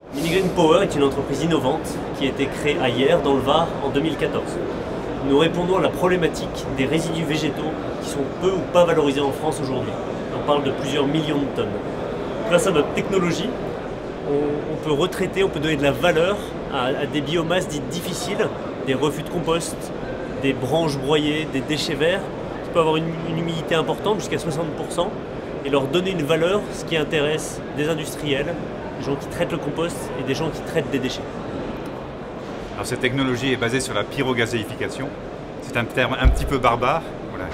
Minigreen Power est une entreprise innovante qui a été créée à Hyères, dans le Var, en 2014. Nous répondons à la problématique des résidus végétaux qui sont peu ou pas valorisés en France aujourd'hui. On parle de plusieurs millions de tonnes. Grâce à notre technologie, on peut retraiter, on peut donner de la valeur à des biomasses dites difficiles, des refus de compost, des branches broyées, des déchets verts, qui peuvent avoir une humidité importante, jusqu'à 60%, et leur donner une valeur, ce qui intéresse des industriels, des gens qui traitent le compost et des gens qui traitent des déchets. Alors, cette technologie est basée sur la pyrogazéification. C'est un terme un petit peu barbare, voilà,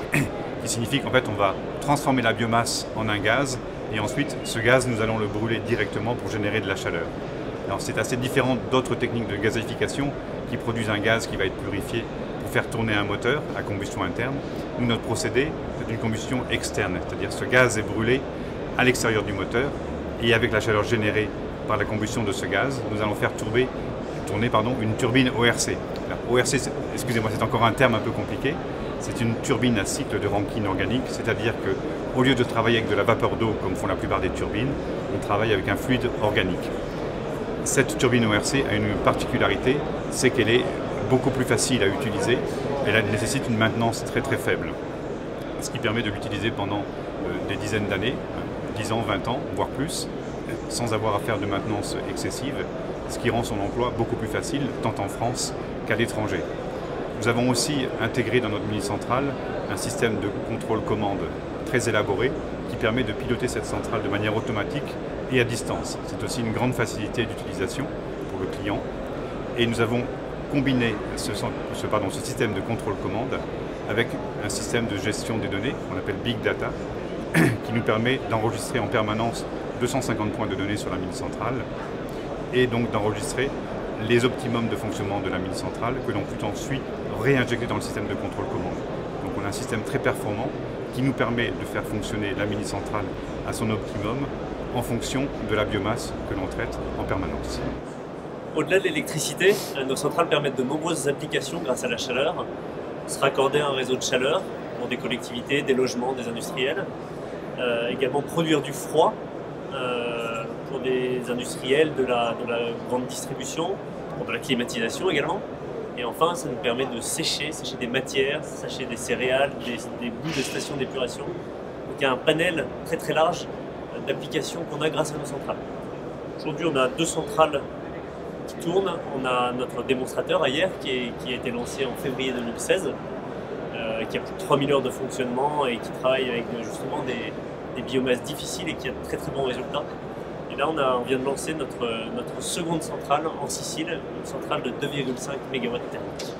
qui signifie qu'en fait on va transformer la biomasse en un gaz et ensuite ce gaz nous allons le brûler directement pour générer de la chaleur. Alors c'est assez différent d'autres techniques de gazéification qui produisent un gaz qui va être purifié pour faire tourner un moteur à combustion interne. Nous, notre procédé, c'est une combustion externe, c'est-à-dire ce gaz est brûlé à l'extérieur du moteur et avec la chaleur générée par la combustion de ce gaz, nous allons faire tourner une turbine ORC. ORC, excusez-moi, c'est encore un terme un peu compliqué. C'est une turbine à cycle de Rankine organique, c'est-à-dire qu'au lieu de travailler avec de la vapeur d'eau comme font la plupart des turbines, on travaille avec un fluide organique. Cette turbine ORC a une particularité, c'est qu'elle est beaucoup plus facile à utiliser. Elle nécessite une maintenance très très faible, ce qui permet de l'utiliser pendant des dizaines d'années, 10 ans, 20 ans, voire plus, sans avoir à faire de maintenance excessive, ce qui rend son emploi beaucoup plus facile, tant en France qu'à l'étranger. Nous avons aussi intégré dans notre mini-centrale un système de contrôle-commande très élaboré qui permet de piloter cette centrale de manière automatique et à distance. C'est aussi une grande facilité d'utilisation pour le client. Et nous avons combiné ce système de contrôle-commande avec un système de gestion des données qu'on appelle Big Data, qui nous permet d'enregistrer en permanence 250 points de données sur la mini-centrale et donc d'enregistrer les optimums de fonctionnement de la mini-centrale que l'on peut ensuite réinjecter dans le système de contrôle-commande. Donc on a un système très performant qui nous permet de faire fonctionner la mini-centrale à son optimum en fonction de la biomasse que l'on traite en permanence. Au-delà de l'électricité, nos centrales permettent de nombreuses applications grâce à la chaleur. Se raccorder à un réseau de chaleur pour des collectivités, des logements, des industriels. Également produire du froid pour des industriels de la grande distribution, pour de la climatisation également. Et enfin, ça nous permet de sécher des matières, sécher des céréales, des bouts de stations d'épuration. Donc il y a un panel très très large d'applications qu'on a grâce à nos centrales. Aujourd'hui, on a 2 centrales qui tournent. On a notre démonstrateur à Hyères qui a été lancé en février 2016, qui a plus de 3000 heures de fonctionnement et qui travaille avec justement des biomasses difficiles et qui a de très très bons résultats. Et là, on vient de lancer notre seconde centrale en Sicile, une centrale de 2,5 MW thermique.